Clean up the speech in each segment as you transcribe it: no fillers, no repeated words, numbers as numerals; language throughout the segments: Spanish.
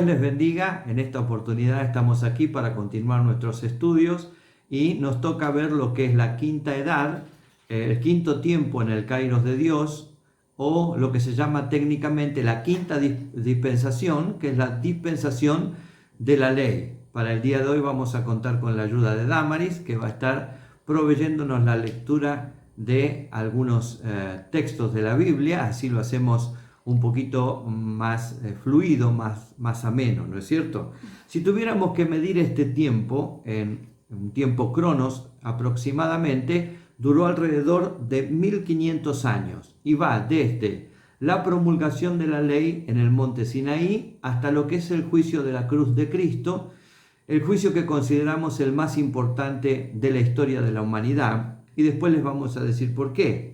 Dios les bendiga. En esta oportunidad estamos aquí para continuar nuestros estudios y nos toca ver lo que es la quinta edad, el quinto tiempo en el Kairos de Dios, o lo que se llama técnicamente la quinta dispensación, que es la dispensación de la ley. Para el día de hoy vamos a contar con la ayuda de Damaris, que va a estar proveyéndonos la lectura de algunos textos de la Biblia. Así lo hacemos un poquito más fluido, más ameno, ¿no es cierto? Si tuviéramos que medir este tiempo en un tiempo cronos, aproximadamente duró alrededor de 1500 años y va desde la promulgación de la ley en el monte Sinaí hasta lo que es el juicio de la cruz de Cristo, el juicio que consideramos el más importante de la historia de la humanidad, y después les vamos a decir por qué.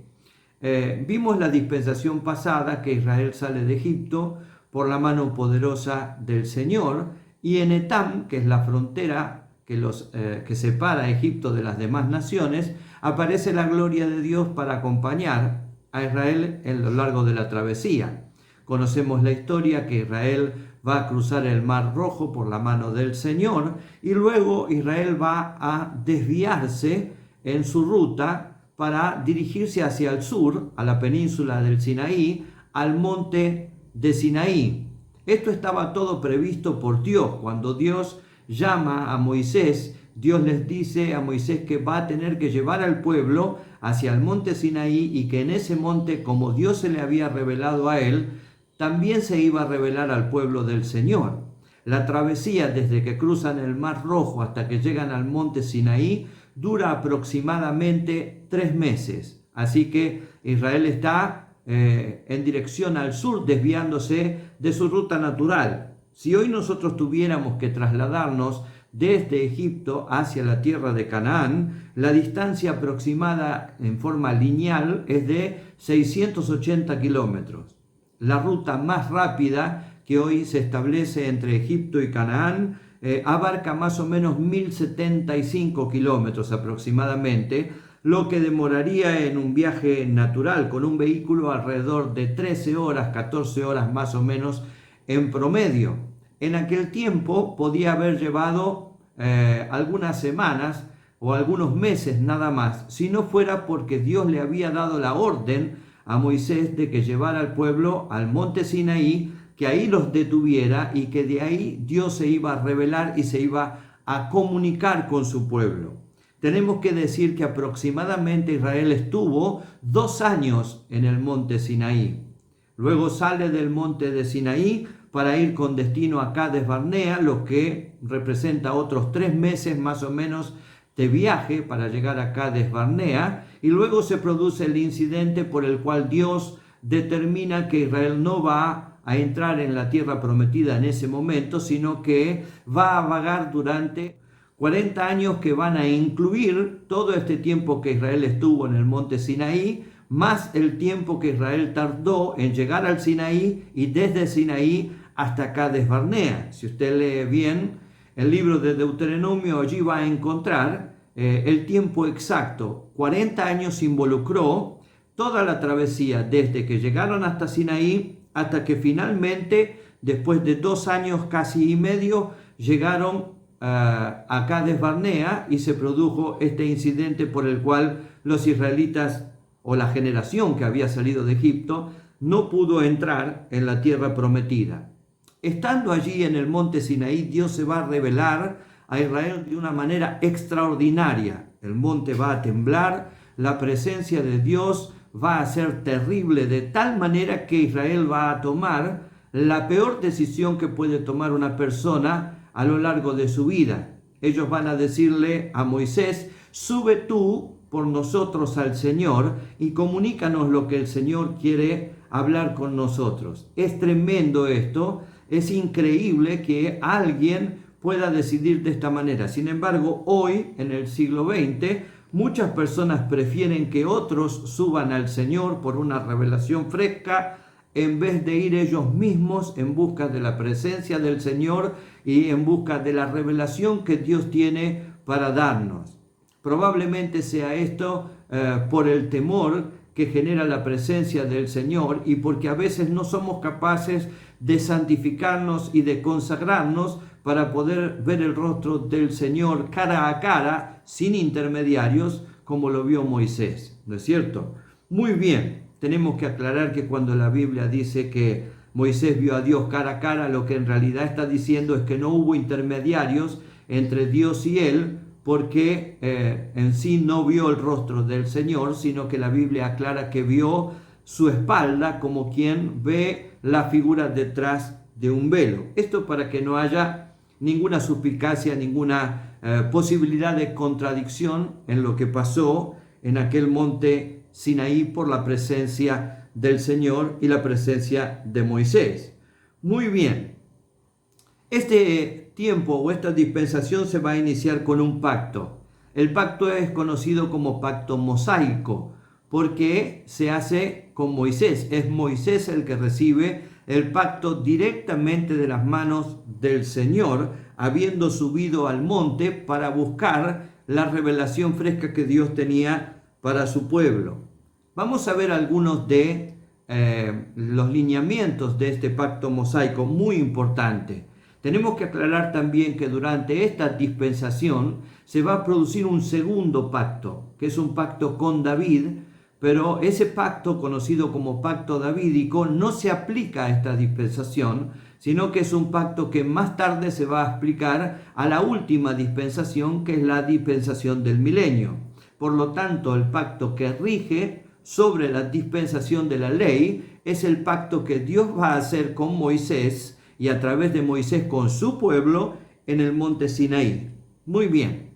Vimos la dispensación pasada que Israel sale de Egipto por la mano poderosa del Señor, y en Etam, que es la frontera que separa a Egipto de las demás naciones, aparece la gloria de Dios para acompañar a Israel en lo largo de la travesía. Conocemos la historia que Israel va a cruzar el Mar Rojo por la mano del Señor, y luego Israel va a desviarse en su ruta para dirigirse hacia el sur, a la península del Sinaí, al monte de Sinaí. Esto estaba todo previsto por Dios. Cuando Dios llama a Moisés, Dios les dice a Moisés que va a tener que llevar al pueblo hacia el monte Sinaí, y que en ese monte, como Dios se le había revelado a él, también se iba a revelar al pueblo del Señor. La travesía desde que cruzan el Mar Rojo hasta que llegan al monte Sinaí dura aproximadamente 3 meses. Así que Israel está en dirección al sur, desviándose de su ruta natural. Si hoy nosotros tuviéramos que trasladarnos desde Egipto hacia la tierra de Canaán, la distancia aproximada en forma lineal es de 680 kilómetros. La ruta más rápida que hoy se establece entre Egipto y Canaán abarca más o menos 1075 kilómetros aproximadamente, lo que demoraría en un viaje natural con un vehículo alrededor de 13 horas, 14 horas más o menos en promedio. En aquel tiempo podía haber llevado algunas semanas o algunos meses nada más, si no fuera porque Dios le había dado la orden a Moisés de que llevara al pueblo al monte Sinaí, que ahí los detuviera y que de ahí Dios se iba a revelar y se iba a comunicar con su pueblo. Tenemos que decir que aproximadamente Israel estuvo 2 años en el monte Sinaí. Luego sale del monte de Sinaí para ir con destino a Cades Barnea, lo que representa otros 3 meses más o menos de viaje para llegar a Cades Barnea, y luego se produce el incidente por el cual Dios determina que Israel no va a entrar en la tierra prometida en ese momento, sino que va a vagar durante 40 años, que van a incluir todo este tiempo que Israel estuvo en el monte Sinaí, más el tiempo que Israel tardó en llegar al Sinaí y desde Sinaí hasta Cades Barnea. Si usted lee bien el libro de Deuteronomio, allí va a encontrar el tiempo exacto. 40 años involucró toda la travesía desde que llegaron hasta Sinaí hasta que finalmente, después de 2 años casi y medio, llegaron a Cades Barnea, y se produjo este incidente por el cual los israelitas, o la generación que había salido de Egipto, no pudo entrar en la tierra prometida. Estando allí en el monte Sinaí, Dios se va a revelar a Israel de una manera extraordinaria. El monte va a temblar, la presencia de Dios va a ser terrible, de tal manera que Israel va a tomar la peor decisión que puede tomar una persona a lo largo de su vida. Ellos van a decirle a Moisés: sube tú por nosotros al Señor y comunícanos lo que el Señor quiere hablar con nosotros. Es tremendo esto, es increíble que alguien pueda decidir de esta manera. Sin embargo, hoy, en el siglo XX, muchas personas prefieren que otros suban al Señor por una revelación fresca, en vez de ir ellos mismos en busca de la presencia del Señor y en busca de la revelación que Dios tiene para darnos. Probablemente sea esto por el temor que genera la presencia del Señor, y porque a veces no somos capaces de santificarnos y de consagrarnos para poder ver el rostro del Señor cara a cara, sin intermediarios, como lo vio Moisés, ¿no es cierto? Muy bien, tenemos que aclarar que cuando la Biblia dice que Moisés vio a Dios cara a cara, lo que en realidad está diciendo es que no hubo intermediarios entre Dios y él, porque en sí no vio el rostro del Señor, sino que la Biblia aclara que vio su espalda como quien ve la figura detrás de un velo. Esto para que no haya ninguna suspicacia, ninguna posibilidad de contradicción en lo que pasó en aquel monte Sinaí por la presencia del Señor y la presencia de Moisés. Muy bien, este tiempo o esta dispensación se va a iniciar con un pacto. El pacto es conocido como pacto mosaico porque se hace con Moisés. Es Moisés el que recibe el pacto directamente de las manos del Señor, habiendo subido al monte para buscar la revelación fresca que Dios tenía para su pueblo. Vamos a ver algunos de los lineamientos de este pacto mosaico, muy importante. Tenemos que aclarar también que durante esta dispensación se va a producir un segundo pacto, que es un pacto con David, pero ese pacto, conocido como pacto davídico, no se aplica a esta dispensación, sino que es un pacto que más tarde se va a aplicar a la última dispensación, que es la dispensación del milenio. Por lo tanto, el pacto que rige sobre la dispensación de la ley es el pacto que Dios va a hacer con Moisés y a través de Moisés con su pueblo en el monte Sinaí. Muy bien.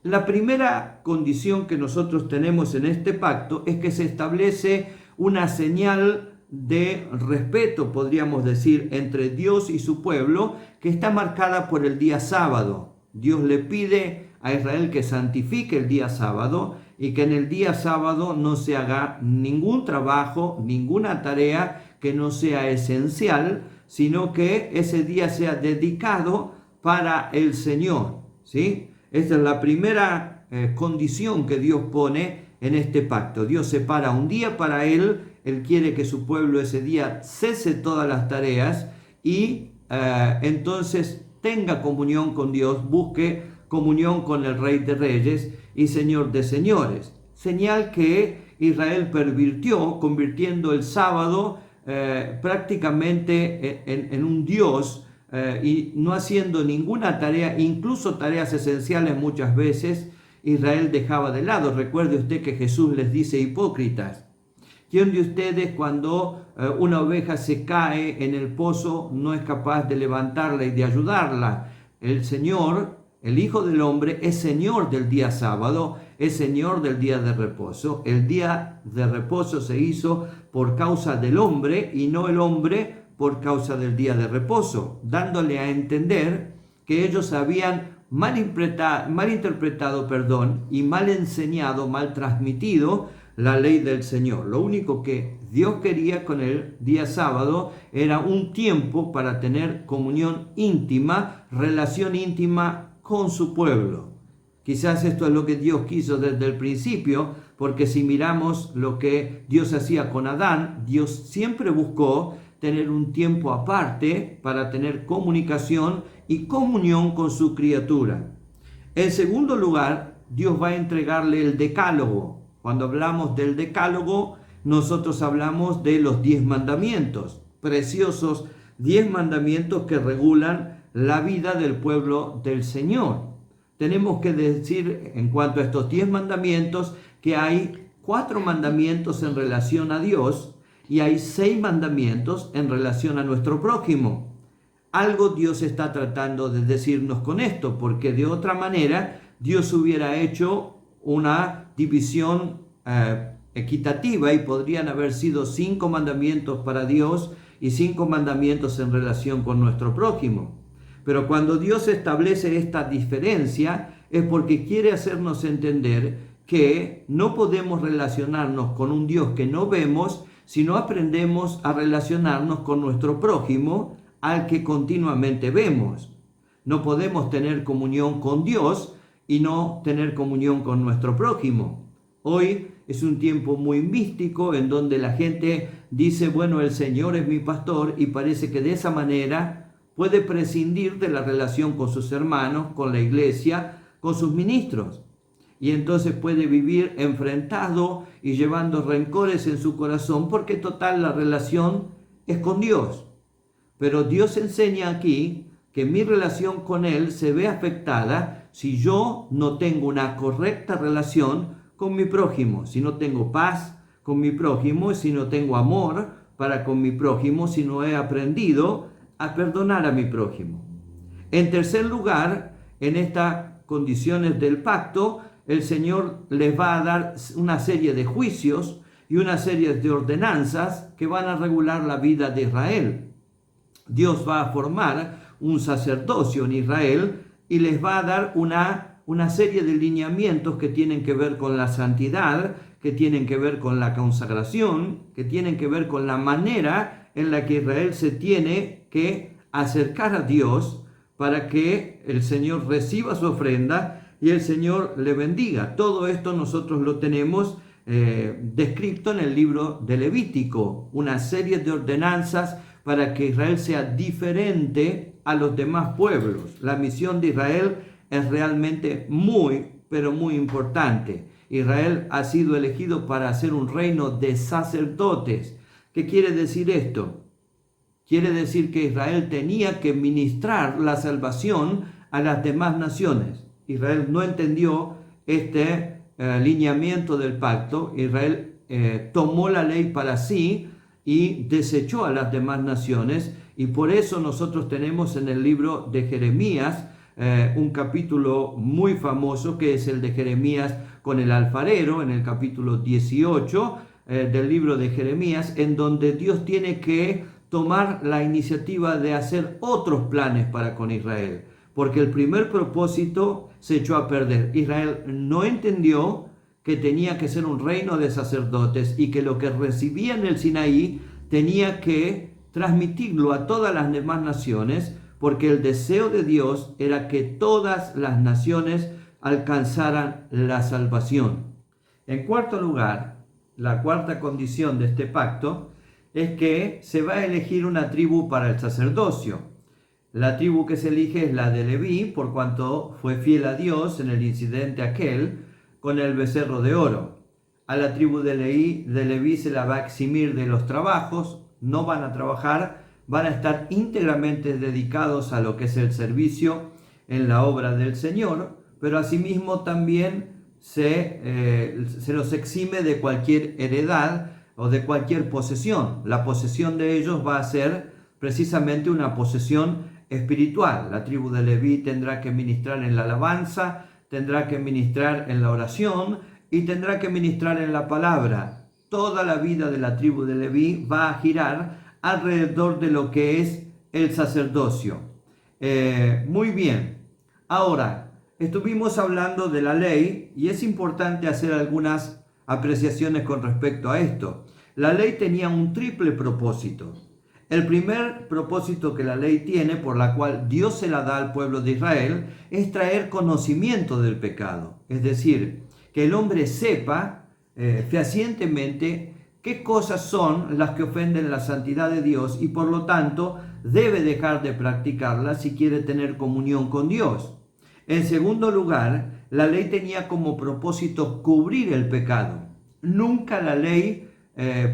La primera condición que nosotros tenemos en este pacto es que se establece una señal de respeto, podríamos decir, entre Dios y su pueblo, que está marcada por el día sábado. Dios le pide a Israel que santifique el día sábado y que en el día sábado no se haga ningún trabajo, ninguna tarea que no sea esencial, sino que ese día sea dedicado para el Señor, ¿sí? Esta es la primera condición que Dios pone en este pacto. Dios separa un día para Él. Él quiere que su pueblo ese día cese todas las tareas y entonces tenga comunión con Dios, busque comunión con el Rey de Reyes y Señor de Señores. Señal que Israel pervirtió, convirtiendo el sábado prácticamente en un Dios y no haciendo ninguna tarea, incluso tareas esenciales muchas veces, Israel dejaba de lado. Recuerde usted que Jesús les dice: hipócritas, ¿quién de ustedes cuando una oveja se cae en el pozo no es capaz de levantarla y de ayudarla? El Señor, el Hijo del Hombre, es Señor del día sábado, es Señor del día de reposo. El día de reposo se hizo por causa del hombre y no el hombre por causa del día de reposo, dándole a entender que ellos habían malinterpretado y mal enseñado, mal transmitido la ley del Señor. Lo único que Dios quería con el día sábado era un tiempo para tener comunión íntima, relación íntima con su pueblo. Quizás esto es lo que Dios quiso desde el principio, porque si miramos lo que Dios hacía con Adán, Dios siempre buscó tener un tiempo aparte para tener comunicación y comunión con su criatura. En segundo lugar, Dios va a entregarle el decálogo. Cuando hablamos del decálogo, nosotros hablamos de los 10 mandamientos, preciosos 10 mandamientos que regulan la vida del pueblo del Señor. Tenemos que decir en cuanto a estos 10 mandamientos que hay 4 mandamientos en relación a Dios y hay 6 mandamientos en relación a nuestro prójimo. Algo Dios está tratando de decirnos con esto, porque de otra manera Dios hubiera hecho una división equitativa y podrían haber sido 5 mandamientos para Dios y 5 mandamientos en relación con nuestro prójimo. Pero cuando Dios establece esta diferencia es porque quiere hacernos entender que no podemos relacionarnos con un Dios que no vemos si no aprendemos a relacionarnos con nuestro prójimo al que continuamente vemos. No podemos tener comunión con Dios y no tener comunión con nuestro prójimo. Hoy es un tiempo muy místico en donde la gente dice, bueno, el Señor es mi pastor, y parece que de esa manera puede prescindir de la relación con sus hermanos, con la iglesia, con sus ministros. Y entonces puede vivir enfrentado y llevando rencores en su corazón, porque total la relación es con Dios. Pero Dios enseña aquí que mi relación con Él se ve afectada si yo no tengo una correcta relación con mi prójimo, si no tengo paz con mi prójimo, si no tengo amor para con mi prójimo, si no he aprendido a perdonar a mi prójimo. En tercer lugar, en estas condiciones del pacto, el Señor les va a dar una serie de juicios y una serie de ordenanzas que van a regular la vida de Israel. Dios va a formar un sacerdocio en Israel y les va a dar una serie de lineamientos que tienen que ver con la santidad, que tienen que ver con la consagración, que tienen que ver con la manera en la que Israel se tiene que acercar a Dios para que el Señor reciba su ofrenda y el Señor le bendiga. Todo esto nosotros lo tenemos descrito en el libro de Levítico, una serie de ordenanzas para que Israel sea diferente a los demás pueblos. La misión de Israel es realmente muy, pero muy importante. Israel ha sido elegido para ser un reino de sacerdotes. ¿Qué quiere decir esto? Quiere decir que Israel tenía que ministrar la salvación a las demás naciones. Israel no entendió este lineamiento del pacto. Israel tomó la ley para sí y desechó a las demás naciones, y por eso nosotros tenemos en el libro de Jeremías un capítulo muy famoso, que es el de Jeremías con el alfarero, en el capítulo 18 del libro de Jeremías, en donde Dios tiene que tomar la iniciativa de hacer otros planes para con Israel, porque el primer propósito se echó a perder. Israel no entendió que tenía que ser un reino de sacerdotes y que lo que recibía en el Sinaí tenía que transmitirlo a todas las demás naciones, porque el deseo de Dios era que todas las naciones alcanzaran la salvación. En cuarto lugar, la cuarta condición de este pacto es que se va a elegir una tribu para el sacerdocio. La tribu que se elige es la de Leví, por cuanto fue fiel a Dios en el incidente aquel con el becerro de oro. A la tribu de Leví se la va a eximir de los trabajos, no van a trabajar, van a estar íntegramente dedicados a lo que es el servicio en la obra del Señor, pero asimismo también se los exime de cualquier heredad o de cualquier posesión. La posesión de ellos va a ser precisamente una posesión espiritual. La tribu de Leví tendrá que ministrar en la alabanza, tendrá que ministrar en la oración y tendrá que ministrar en la palabra. Toda la vida de la tribu de Leví va a girar alrededor de lo que es el sacerdocio. Muy bien. Ahora, estuvimos hablando de la ley y es importante hacer algunas apreciaciones con respecto a esto. La ley tenía un triple propósito. El primer propósito que la ley tiene, por la cual Dios se la da al pueblo de Israel, es traer conocimiento del pecado. Es decir, que el hombre sepa fehacientemente qué cosas son las que ofenden la santidad de Dios y por lo tanto debe dejar de practicarlas si quiere tener comunión con Dios. En segundo lugar, la ley tenía como propósito cubrir el pecado. Nunca la ley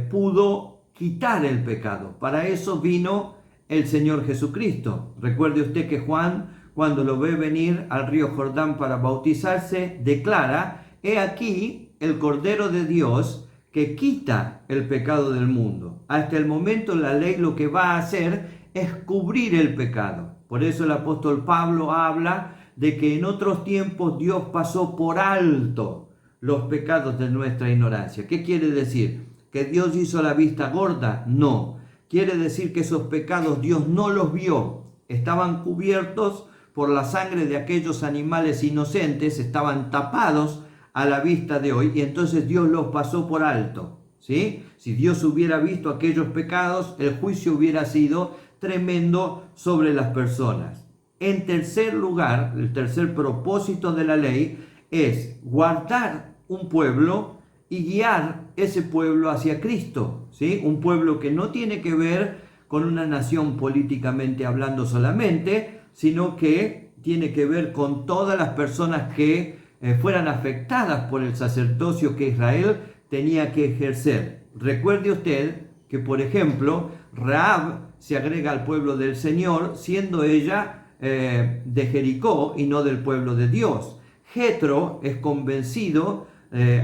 pudo quitar el pecado. Para eso vino el Señor Jesucristo. Recuerde usted que Juan, cuando lo ve venir al río Jordán para bautizarse, declara: he aquí el Cordero de Dios que quita el pecado del mundo. Hasta el momento la ley lo que va a hacer es cubrir el pecado. Por eso el apóstol Pablo habla de que en otros tiempos Dios pasó por alto los pecados de nuestra ignorancia. ¿Qué quiere decir? ¿Que Dios hizo la vista gorda? No. Quiere decir que esos pecados Dios no los vio. Estaban cubiertos por la sangre de aquellos animales inocentes, estaban tapados a la vista de hoy y entonces Dios los pasó por alto. ¿Sí? Si Dios hubiera visto aquellos pecados, el juicio hubiera sido tremendo sobre las personas. En tercer lugar, el tercer propósito de la ley es guardar un pueblo y guiar ese pueblo hacia Cristo, ¿sí? Un pueblo que no tiene que ver con una nación políticamente hablando solamente, sino que tiene que ver con todas las personas que fueran afectadas por el sacerdocio que Israel tenía que ejercer. Recuerde usted que, por ejemplo, Rahab se agrega al pueblo del Señor, siendo ella de Jericó y no del pueblo de Dios. Jetro es convencido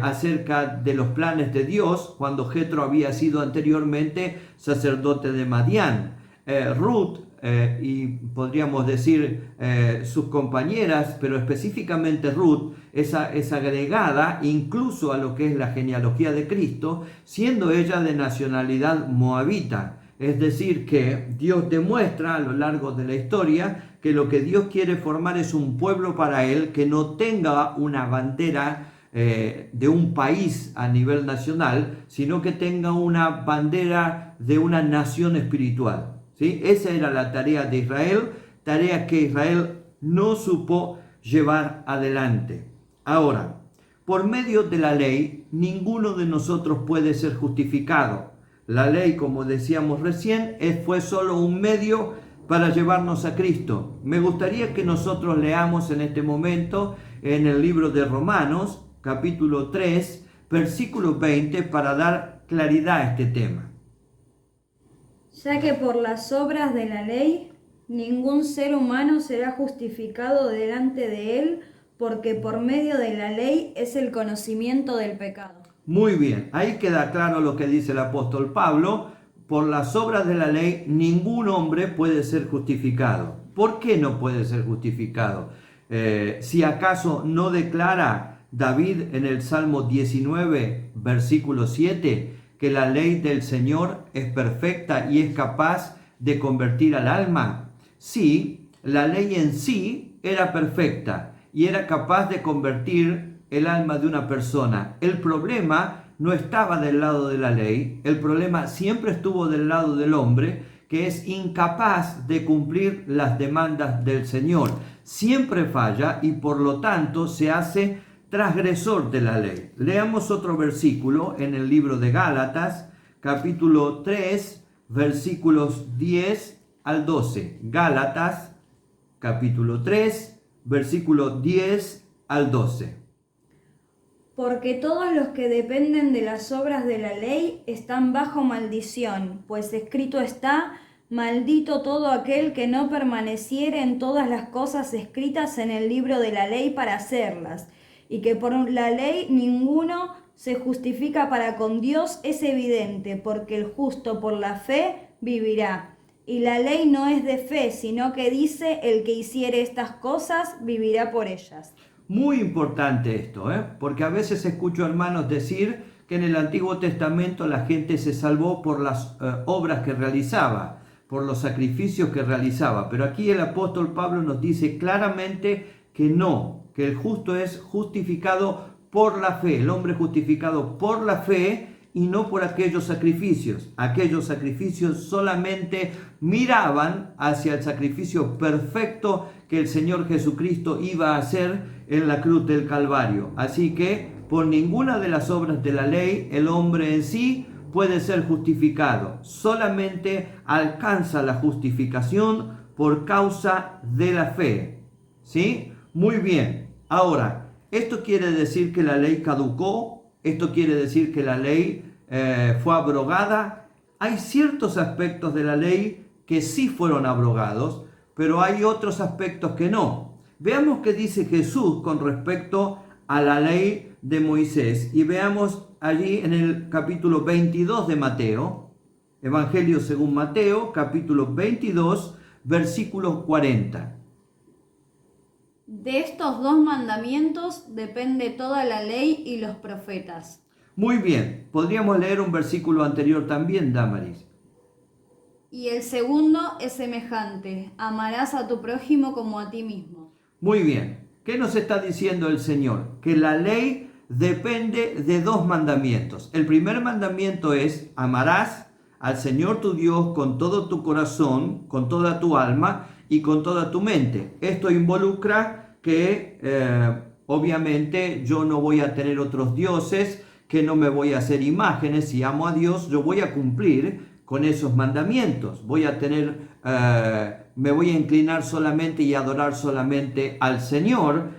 acerca de los planes de Dios cuando Jetro había sido anteriormente sacerdote de Madián. Ruth y podríamos decir sus compañeras, pero específicamente Ruth es agregada incluso a lo que es la genealogía de Cristo, siendo ella de nacionalidad moabita. Es decir, que Dios demuestra a lo largo de la historia que lo que Dios quiere formar es un pueblo para Él que no tenga una bandera de un país a nivel nacional, sino que tenga una bandera de una nación espiritual, ¿sí? Esa era la tarea de Israel, tarea que Israel no supo llevar adelante. Ahora, por medio de la ley, ninguno de nosotros puede ser justificado. La ley, como decíamos recién, fue solo un medio para llevarnos a Cristo. Me gustaría que nosotros leamos en este momento en el libro de Romanos, capítulo 3, versículo 20, para dar claridad a este tema. Ya que por las obras de la ley, ningún ser humano será justificado delante de él, porque por medio de la ley es el conocimiento del pecado. Muy bien, ahí queda claro lo que dice el apóstol Pablo. Por las obras de la ley, ningún hombre puede ser justificado. ¿Por qué no puede ser justificado? Si acaso no declara David en el Salmo 19, versículo 7, que la ley del Señor es perfecta y es capaz de convertir al alma. Sí, la ley en sí era perfecta y era capaz de convertir el alma de una persona. El problema no estaba del lado de la ley, el problema siempre estuvo del lado del hombre, que es incapaz de cumplir las demandas del Señor. Siempre falla y por lo tanto se hace transgresor de la ley. Leamos otro versículo en el libro de Gálatas, capítulo 3, versículos 10 al 12. Gálatas, capítulo 3, versículo 10 al 12. Porque todos los que dependen de las obras de la ley están bajo maldición, pues escrito está: maldito todo aquel que no permaneciere en todas las cosas escritas en el libro de la ley para hacerlas. Y que por la ley ninguno se justifica para con Dios es evidente, porque el justo por la fe vivirá. Y la ley no es de fe, sino que dice: el que hiciere estas cosas vivirá por ellas. Muy importante esto, porque a veces escucho hermanos decir que en el Antiguo Testamento la gente se salvó por las obras que realizaba, por los sacrificios que realizaba. Pero aquí el apóstol Pablo nos dice claramente que no, que el justo es justificado por la fe, el hombre justificado por la fe y no por aquellos sacrificios. Aquellos sacrificios solamente miraban hacia el sacrificio perfecto que el Señor Jesucristo iba a hacer en la cruz del Calvario. Así que por ninguna de las obras de la ley el hombre en sí puede ser justificado. Solamente alcanza la justificación por causa de la fe. ¿Sí? Muy bien. Ahora, ¿esto quiere decir que la ley caducó? ¿Esto quiere decir que la ley fue abrogada? Hay ciertos aspectos de la ley que sí fueron abrogados, pero hay otros aspectos que no. Veamos qué dice Jesús con respecto a la ley de Moisés y veamos allí en el capítulo 22 de Mateo, Evangelio según Mateo, capítulo 22, versículo 40. De estos dos mandamientos depende toda la ley y los profetas. Muy bien, podríamos leer un versículo anterior también, Damaris. Y el segundo es semejante: amarás a tu prójimo como a ti mismo. Muy bien, ¿qué nos está diciendo el Señor? Que la ley depende de dos mandamientos. El primer mandamiento es: amarás al Señor tu Dios con todo tu corazón, con toda tu alma y con toda tu mente. Esto involucra que obviamente yo no voy a tener otros dioses que no me voy a hacer imágenes. Si amo a Dios, yo voy a cumplir con esos mandamientos. Voy a tener, me voy a inclinar solamente y adorar solamente al Señor,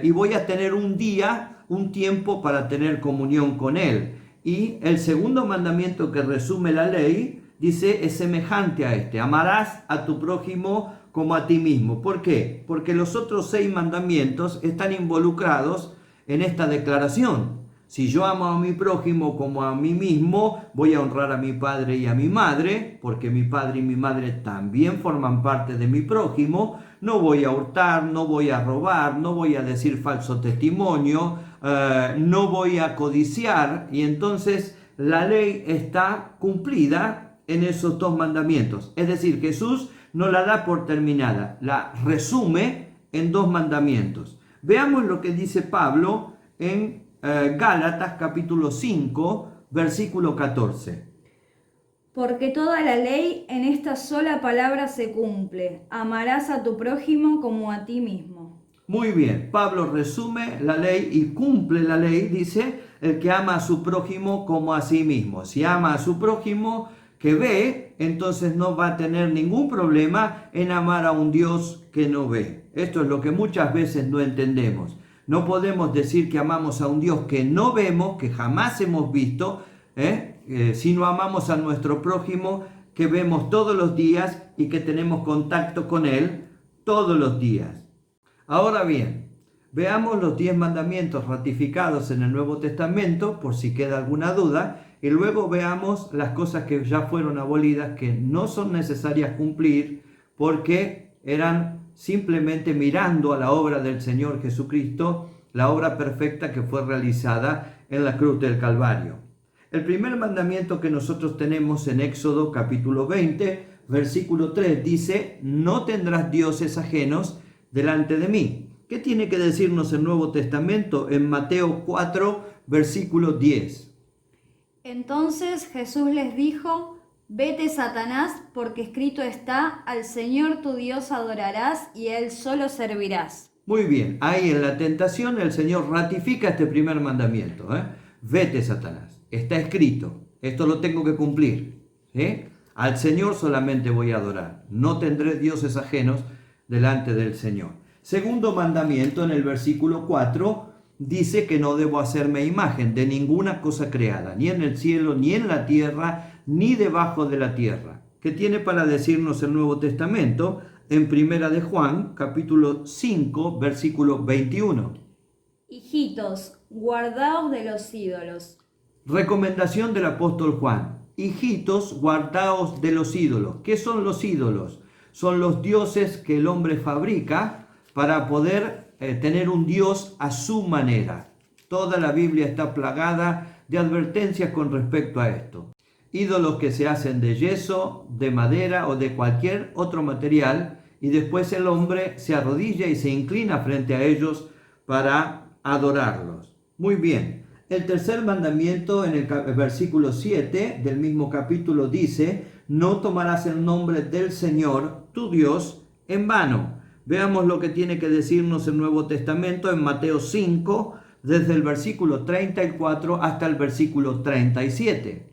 y voy a tener un día, un tiempo para tener comunión con Él. Y el segundo mandamiento que resume la ley, dice, es semejante a este: amarás a tu prójimo como a ti mismo. ¿Por qué? Porque los otros 6 mandamientos están involucrados en esta declaración. Si yo amo a mi prójimo como a mí mismo, voy a honrar a mi padre y a mi madre, porque mi padre y mi madre también forman parte de mi prójimo. No voy a hurtar, no voy a robar, no voy a decir falso testimonio, no voy a codiciar. Y entonces la ley está cumplida en esos 2 mandamientos. Es decir, Jesús no la da por terminada, la resume en 2 mandamientos. Veamos lo que dice Pablo en Gálatas capítulo 5, versículo 14. Porque toda la ley en esta sola palabra se cumple: amarás a tu prójimo como a ti mismo. Muy bien, Pablo resume la ley y cumple la ley. Dice, el que ama a su prójimo como a sí mismo. Si ama a su prójimo que ve, entonces no va a tener ningún problema en amar a un Dios que no ve. Esto es lo que muchas veces no entendemos. No podemos decir que amamos a un Dios que no vemos, que jamás hemos visto, sino amamos a nuestro prójimo que vemos todos los días y que tenemos contacto con Él todos los días. Ahora bien, veamos los 10 mandamientos ratificados en el Nuevo Testamento, por si queda alguna duda, y luego veamos las cosas que ya fueron abolidas, que no son necesarias cumplir, porque eran simplemente mirando a la obra del Señor Jesucristo, la obra perfecta que fue realizada en la cruz del Calvario. El primer mandamiento que nosotros tenemos en Éxodo capítulo 20, versículo 3, dice: no tendrás dioses ajenos delante de mí. ¿Qué tiene que decirnos el Nuevo Testamento en Mateo 4, versículo 10? Entonces Jesús les dijo: vete, Satanás, porque escrito está: al Señor tu Dios adorarás y a Él solo servirás. Muy bien, ahí en la tentación el Señor ratifica este primer mandamiento. Vete, Satanás, está escrito, esto lo tengo que cumplir. Al Señor solamente voy a adorar, no tendré dioses ajenos delante del Señor. Segundo mandamiento, en el versículo 4, dice que no debo hacerme imagen de ninguna cosa creada, ni en el cielo, ni en la tierra, ni debajo de la tierra. ¿Qué tiene para decirnos el Nuevo Testamento? En Primera de Juan, capítulo 5, versículo 21. Hijitos, guardaos de los ídolos. Recomendación del apóstol Juan. Hijitos, guardaos de los ídolos. ¿Qué son los ídolos? Son los dioses que el hombre fabrica para poder tener un Dios a su manera. Toda la Biblia está plagada de advertencias con respecto a esto. Ídolos que se hacen de yeso, de madera o de cualquier otro material, y después el hombre se arrodilla y se inclina frente a ellos para adorarlos. Muy bien. El tercer mandamiento, en el versículo 7 del mismo capítulo, dice: no tomarás el nombre del Señor, tu Dios, en vano. Veamos lo que tiene que decirnos el Nuevo Testamento en Mateo 5, desde el versículo 34 hasta el versículo 37.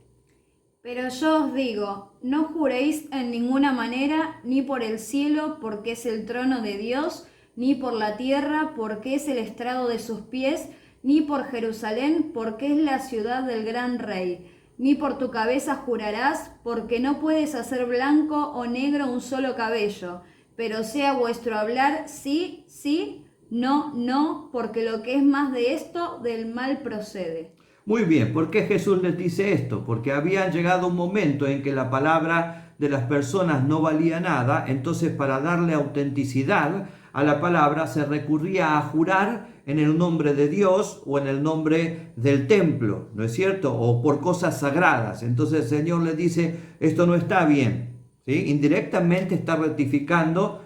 Pero yo os digo, no juréis en ninguna manera, ni por el cielo, porque es el trono de Dios, ni por la tierra, porque es el estrado de sus pies, ni por Jerusalén, porque es la ciudad del gran rey. Ni por tu cabeza jurarás, porque no puedes hacer blanco o negro un solo cabello. Pero sea vuestro hablar sí, sí, no, no, porque lo que es más de esto, del mal procede. Muy bien, ¿por qué Jesús les dice esto? Porque había llegado un momento en que la palabra de las personas no valía nada, entonces para darle autenticidad a la palabra se recurría a jurar en el nombre de Dios o en el nombre del templo, ¿no es cierto? O por cosas sagradas. Entonces el Señor les dice, esto no está bien, ¿sí? Indirectamente está ratificando,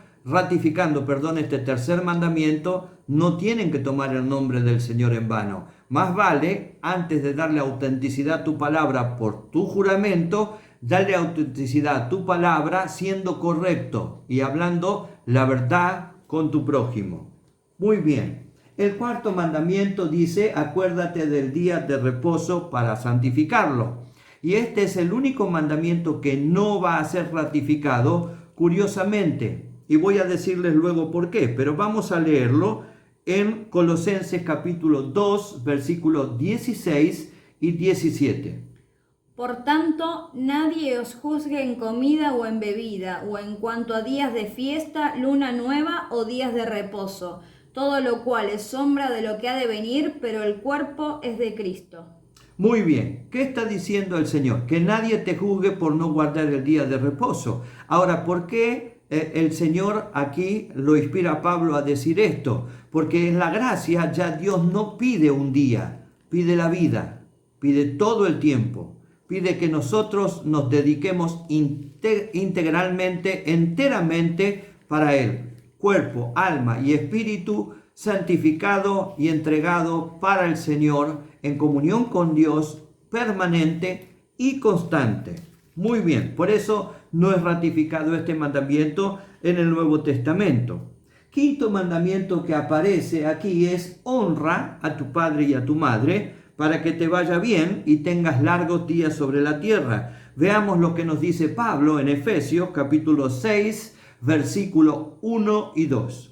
este tercer mandamiento: no tienen que tomar el nombre del Señor en vano. Más vale, antes de darle autenticidad a tu palabra por tu juramento, darle autenticidad a tu palabra siendo correcto y hablando la verdad con tu prójimo. Muy bien. El cuarto mandamiento dice, acuérdate del día de reposo para santificarlo. Y este es el único mandamiento que no va a ser ratificado, curiosamente. Y voy a decirles luego por qué, pero vamos a leerlo en Colosenses capítulo 2, versículos 16 y 17. Por tanto, nadie os juzgue en comida o en bebida, o en cuanto a días de fiesta, luna nueva o días de reposo, todo lo cual es sombra de lo que ha de venir, pero el cuerpo es de Cristo. Muy bien, ¿qué está diciendo el Señor? Que nadie te juzgue por no guardar el día de reposo. Ahora, ¿por qué el Señor aquí lo inspira a Pablo a decir esto? Porque en la gracia ya Dios no pide un día, pide la vida, pide todo el tiempo, pide que nosotros nos dediquemos integralmente, enteramente para Él, cuerpo, alma y espíritu, santificado y entregado para el Señor en comunión con Dios permanente y constante. Muy bien, por eso no es ratificado este mandamiento en el Nuevo Testamento. Quinto mandamiento que aparece aquí es honra a tu padre y a tu madre para que te vaya bien y tengas largos días sobre la tierra. Veamos lo que nos dice Pablo en Efesios capítulo 6, versículo 1 y 2.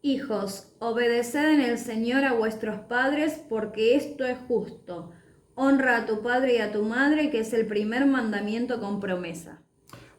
Hijos, obedeced en el Señor a vuestros padres, porque esto es justo. Honra a tu padre y a tu madre, que es el primer mandamiento con promesa.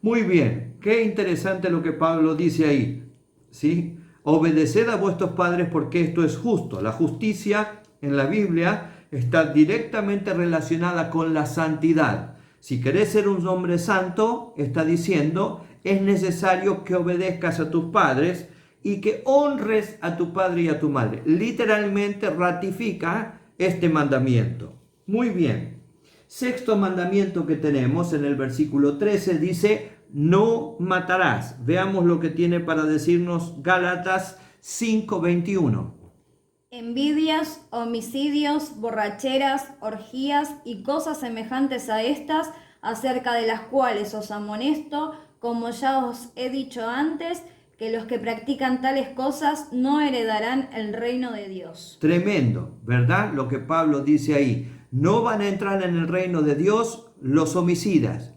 Muy bien, qué interesante lo que Pablo dice ahí, ¿sí? Obedeced a vuestros padres porque esto es justo. La justicia en la Biblia está directamente relacionada con la santidad. Si querés ser un hombre santo, está diciendo, es necesario que obedezcas a tus padres y que honres a tu padre y a tu madre. Literalmente ratifica este mandamiento. Muy bien. Sexto mandamiento que tenemos en el versículo 13 dice, no matarás. Veamos lo que tiene para decirnos Gálatas 5:21. Envidias, homicidios, borracheras, orgías y cosas semejantes a estas, acerca de las cuales os amonesto, como ya os he dicho antes, que los que practican tales cosas no heredarán el reino de Dios. Tremendo, ¿verdad? Lo que Pablo dice ahí. No van a entrar en el reino de Dios los homicidas.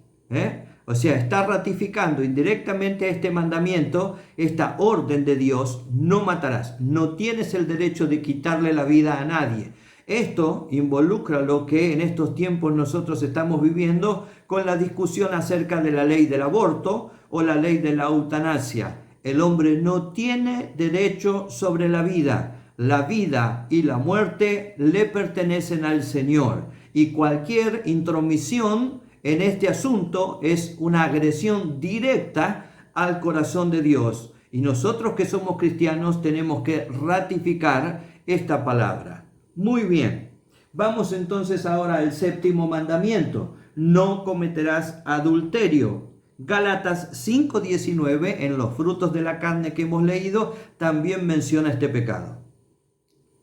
O sea, está ratificando indirectamente este mandamiento, esta orden de Dios, no matarás. No tienes el derecho de quitarle la vida a nadie. Esto involucra lo que en estos tiempos nosotros estamos viviendo con la discusión acerca de la ley del aborto o la ley de la eutanasia. El hombre no tiene derecho sobre la vida. La vida y la muerte le pertenecen al Señor. Y cualquier intromisión en este asunto es una agresión directa al corazón de Dios. Y nosotros que somos cristianos tenemos que ratificar esta palabra. Muy bien. Vamos entonces ahora al séptimo mandamiento. No cometerás adulterio. Gálatas 5:19, en los frutos de la carne que hemos leído, también menciona este pecado.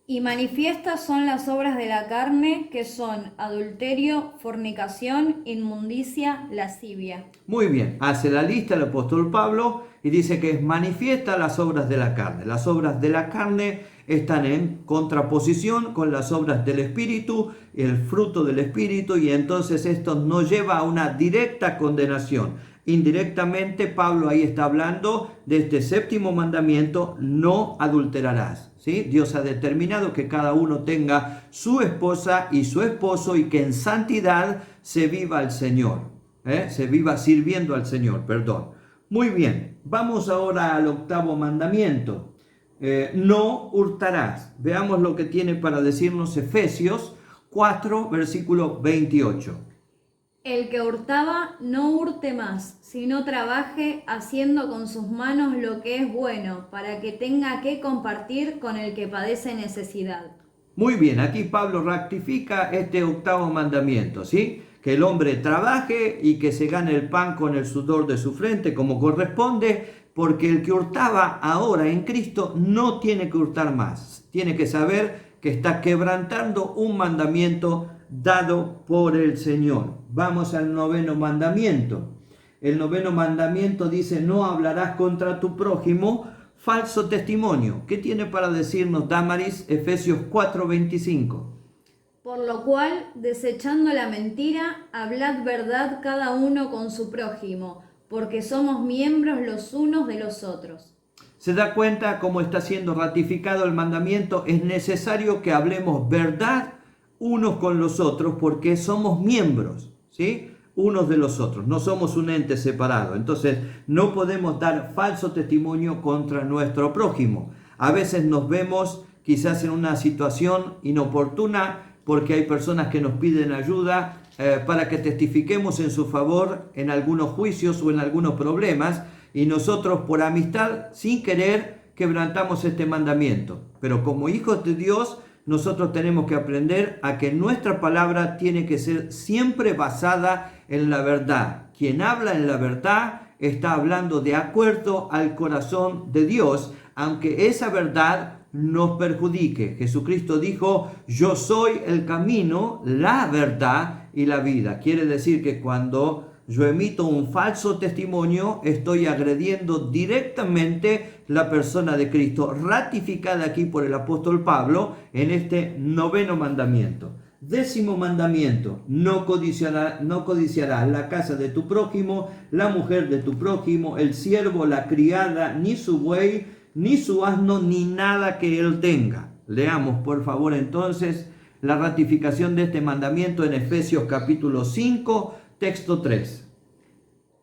Y manifiestas son las obras de la carne, que son adulterio, fornicación, inmundicia, lascivia. Muy bien, hace la lista el apóstol Pablo y dice que es manifiesta las obras de la carne. Las obras de la carne están en contraposición con las obras del Espíritu, el fruto del Espíritu, y entonces esto nos lleva a una directa condenación. Indirectamente Pablo ahí está hablando de este séptimo mandamiento, no adulterarás. ¿Sí? Dios ha determinado que cada uno tenga su esposa y su esposo y que en santidad se viva al Señor, se viva sirviendo al Señor, perdón. Muy bien, vamos ahora al octavo mandamiento. No hurtarás. Veamos lo que tiene para decirnos Efesios 4, versículo 28. El que hurtaba, no hurte más, sino trabaje haciendo con sus manos lo que es bueno, para que tenga que compartir con el que padece necesidad. Muy bien, aquí Pablo rectifica este octavo mandamiento, ¿sí? Que el hombre trabaje y que se gane el pan con el sudor de su frente como corresponde, porque el que hurtaba ahora en Cristo no tiene que hurtar más. Tiene que saber que está quebrantando un mandamiento dado por el Señor. Vamos al noveno mandamiento. El noveno mandamiento dice, no hablarás contra tu prójimo falso testimonio. ¿Qué tiene para decirnos Damaris? Efesios 4:25. Por lo cual, desechando la mentira, hablad verdad cada uno con su prójimo, porque somos miembros los unos de los otros. ¿Se da cuenta cómo está siendo ratificado el mandamiento? Es necesario que hablemos verdad unos con los otros porque somos miembros, ¿sí? Unos de los otros, no somos un ente separado. Entonces, no podemos dar falso testimonio contra nuestro prójimo. A veces nos vemos quizás en una situación inoportuna porque hay personas que nos piden ayuda para que testifiquemos en su favor en algunos juicios o en algunos problemas, y nosotros por amistad, sin querer, quebrantamos este mandamiento. Pero como hijos de Dios, nosotros tenemos que aprender a que nuestra palabra tiene que ser siempre basada en la verdad. Quien habla en la verdad está hablando de acuerdo al corazón de Dios, aunque esa verdad nos perjudique. Jesucristo dijo: yo soy el camino, la verdad y la vida. Quiere decir que cuando yo emito un falso testimonio, estoy agrediendo directamente la persona de Cristo, ratificada aquí por el apóstol Pablo en este 9º mandamiento. 10º mandamiento: no codiciarás la casa de tu prójimo, la mujer de tu prójimo, el siervo, la criada, ni su buey, ni su asno, ni nada que él tenga. Leamos por favor entonces la ratificación de este mandamiento en Efesios capítulo 5, texto 3.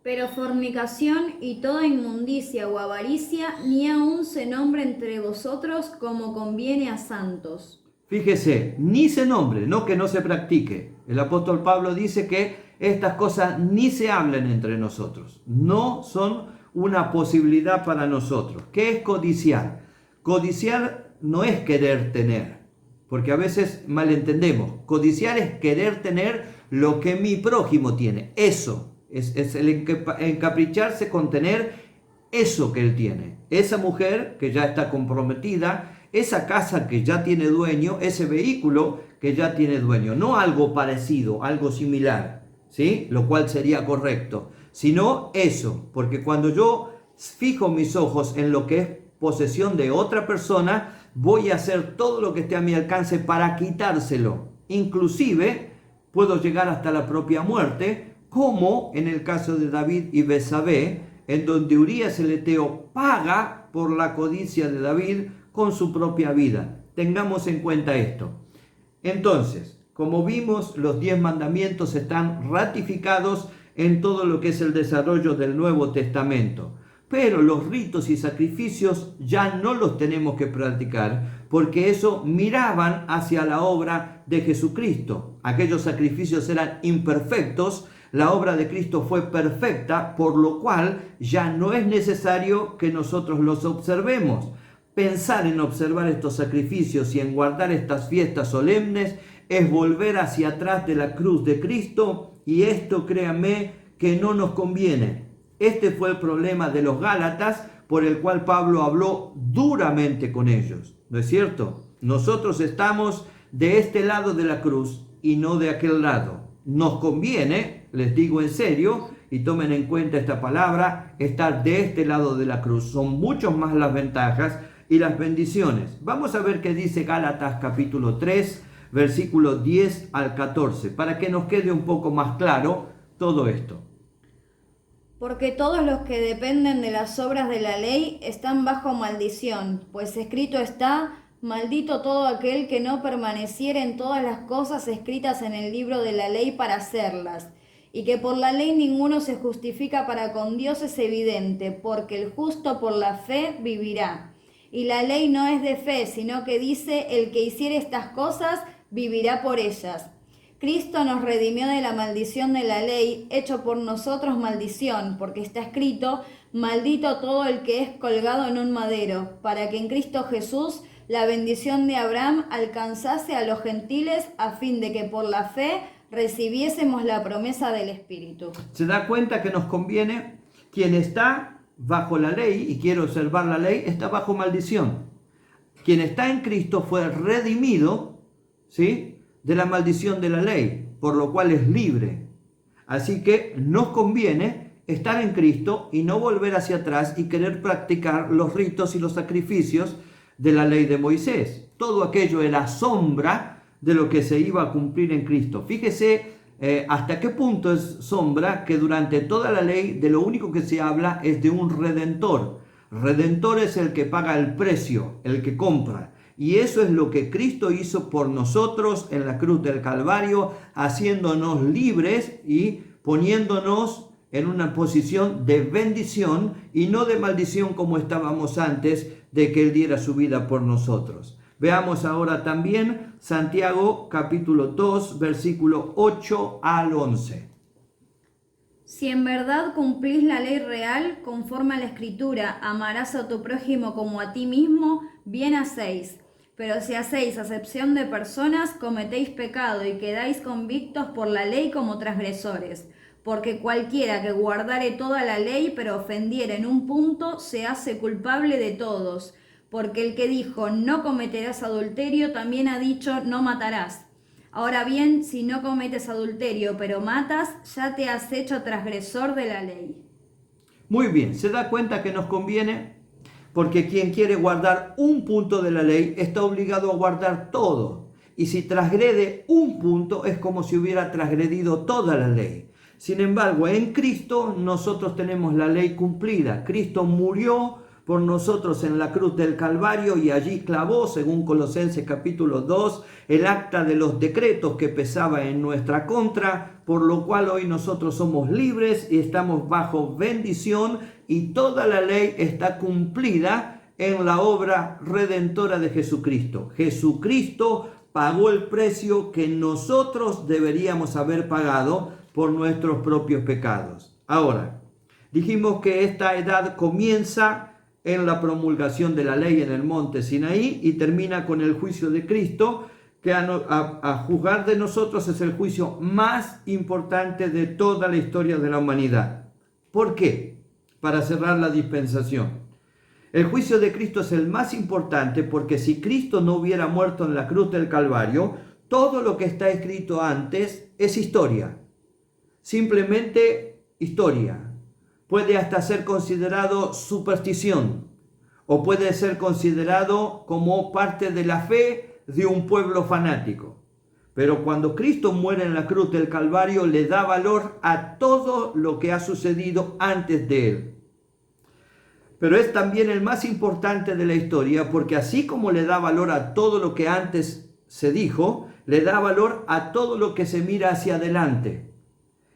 Pero fornicación y toda inmundicia o avaricia ni aun se nombre entre vosotros como conviene a santos. Fíjese, ni se nombre, no que no se practique. El apóstol Pablo dice que estas cosas ni se hablen entre nosotros. No son una posibilidad para nosotros. ¿Qué es codiciar? Codiciar no es querer tener, porque a veces malentendemos. Codiciar es querer tener lo que mi prójimo tiene. Eso es el encapricharse con tener eso que él tiene. Esa mujer que ya está comprometida, esa casa que ya tiene dueño, ese vehículo que ya tiene dueño. No algo parecido, algo similar, ¿sí? Lo cual sería correcto. Sino eso, porque cuando yo fijo mis ojos en lo que es posesión de otra persona, voy a hacer todo lo que esté a mi alcance para quitárselo. Inclusive puedo llegar hasta la propia muerte, como en el caso de David y Betsabé, en donde Urías el Eteo paga por la codicia de David con su propia vida. Tengamos en cuenta esto. Entonces, como vimos, los 10 mandamientos están ratificados en todo lo que es el desarrollo del Nuevo Testamento. Pero los ritos y sacrificios ya no los tenemos que practicar, porque eso miraban hacia la obra de Jesucristo. Aquellos sacrificios eran imperfectos, la obra de Cristo fue perfecta, por lo cual ya no es necesario que nosotros los observemos. Pensar en observar estos sacrificios y en guardar estas fiestas solemnes es volver hacia atrás de la cruz de Cristo, y esto, créanme, que no nos conviene. Este fue el problema de los Gálatas, por el cual Pablo habló duramente con ellos. ¿No es cierto? Nosotros estamos de este lado de la cruz y no de aquel lado. Nos conviene, les digo en serio, y tomen en cuenta esta palabra, estar de este lado de la cruz. Son mucho más las ventajas y las bendiciones. Vamos a ver qué dice Gálatas capítulo 3, versículo 10 al 14, para que nos quede un poco más claro todo esto. Porque todos los que dependen de las obras de la ley están bajo maldición, pues escrito está: maldito todo aquel que no permaneciere en todas las cosas escritas en el libro de la ley para hacerlas. Y que por la ley ninguno se justifica para con Dios es evidente, porque el justo por la fe vivirá. Y la ley no es de fe, sino que dice: el que hiciere estas cosas vivirá por ellas. Cristo nos redimió de la maldición de la ley, hecho por nosotros maldición, porque está escrito: maldito todo el que es colgado en un madero, para que en Cristo Jesús la bendición de Abraham alcanzase a los gentiles, a fin de que por la fe recibiésemos la promesa del Espíritu. ¿Se da cuenta que nos conviene? Quien está bajo la ley y quiere observar la ley está bajo maldición. Quien está en Cristo fue redimido, ¿sí?, de la maldición de la ley, por lo cual es libre. Así que nos conviene estar en Cristo y no volver hacia atrás y querer practicar los ritos y los sacrificios de la ley de Moisés. Todo aquello era sombra de lo que se iba a cumplir en Cristo. Fíjese hasta qué punto es sombra que durante toda la ley de lo único que se habla es de un redentor. Redentor es el que paga el precio, el que compra. Y eso es lo que Cristo hizo por nosotros en la cruz del Calvario, haciéndonos libres y poniéndonos en una posición de bendición y no de maldición como estábamos antes de que Él diera su vida por nosotros. Veamos ahora también Santiago capítulo 2, versículo 8 al 11. Si en verdad cumplís la ley real, conforme a la Escritura, amarás a tu prójimo como a ti mismo, bien hacéis. Pero si hacéis acepción de personas, cometéis pecado y quedáis convictos por la ley como transgresores. Porque cualquiera que guardare toda la ley, pero ofendiere en un punto, se hace culpable de todos. Porque el que dijo, no cometerás adulterio, también ha dicho, no matarás. Ahora bien, si no cometes adulterio, pero matas, ya te has hecho transgresor de la ley. Muy bien, ¿se da cuenta que nos conviene? Porque quien quiere guardar un punto de la ley está obligado a guardar todo. Y si transgrede un punto, es como si hubiera transgredido toda la ley. Sin embargo, en Cristo nosotros tenemos la ley cumplida. Cristo murió por nosotros en la cruz del Calvario y allí clavó, según Colosenses capítulo 2, el acta de los decretos que pesaba en nuestra contra, por lo cual hoy nosotros somos libres y estamos bajo bendición y toda la ley está cumplida en la obra redentora de Jesucristo. Jesucristo pagó el precio que nosotros deberíamos haber pagado por nuestros propios pecados. Ahora, dijimos que esta edad comienza en la promulgación de la ley en el monte Sinaí y termina con el juicio de Cristo, que a juzgar de nosotros es el juicio más importante de toda la historia de la humanidad. ¿Por qué? Para cerrar la dispensación. El juicio de Cristo es el más importante porque si Cristo no hubiera muerto en la cruz del Calvario, todo lo que está escrito antes es historia. Simplemente historia. Puede hasta ser considerado superstición o puede ser considerado como parte de la fe de un pueblo fanático. Pero cuando Cristo muere en la cruz del Calvario, le da valor a todo lo que ha sucedido antes de él. Pero es también el más importante de la historia porque así como le da valor a todo lo que antes se dijo, le da valor a todo lo que se mira hacia adelante.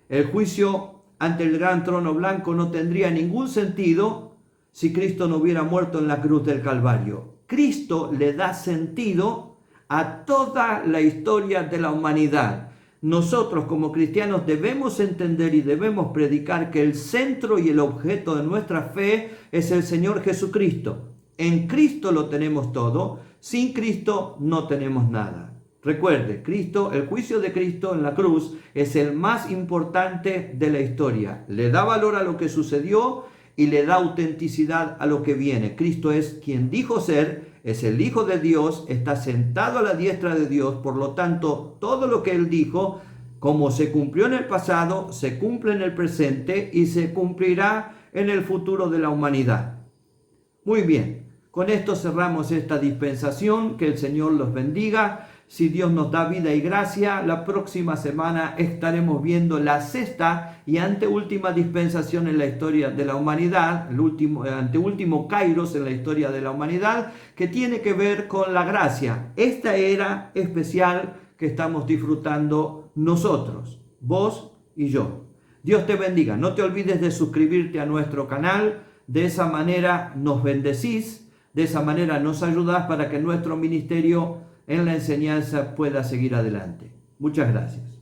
El juicio ante el gran trono blanco no tendría ningún sentido si Cristo no hubiera muerto en la cruz del Calvario. Cristo le da sentido a toda la historia de la humanidad. Nosotros como cristianos debemos entender y debemos predicar que el centro y el objeto de nuestra fe es el Señor Jesucristo. En Cristo lo tenemos todo, sin Cristo no tenemos nada. Recuerde, Cristo, el juicio de Cristo en la cruz es el más importante de la historia. Le da valor a lo que sucedió y le da autenticidad a lo que viene. Cristo es quien dijo ser, es el Hijo de Dios, está sentado a la diestra de Dios. Por lo tanto, todo lo que Él dijo, como se cumplió en el pasado, se cumple en el presente y se cumplirá en el futuro de la humanidad. Muy bien, con esto cerramos esta dispensación. Que el Señor los bendiga. Si Dios nos da vida y gracia, la próxima semana estaremos viendo la sexta y anteúltima dispensación en la historia de la humanidad, el anteúltimo kairos en la historia de la humanidad, que tiene que ver con la gracia. Esta era especial que estamos disfrutando nosotros, vos y yo. Dios te bendiga. No te olvides de suscribirte a nuestro canal. De esa manera nos bendecís, de esa manera nos ayudás para que nuestro ministerio en la enseñanza pueda seguir adelante. Muchas gracias.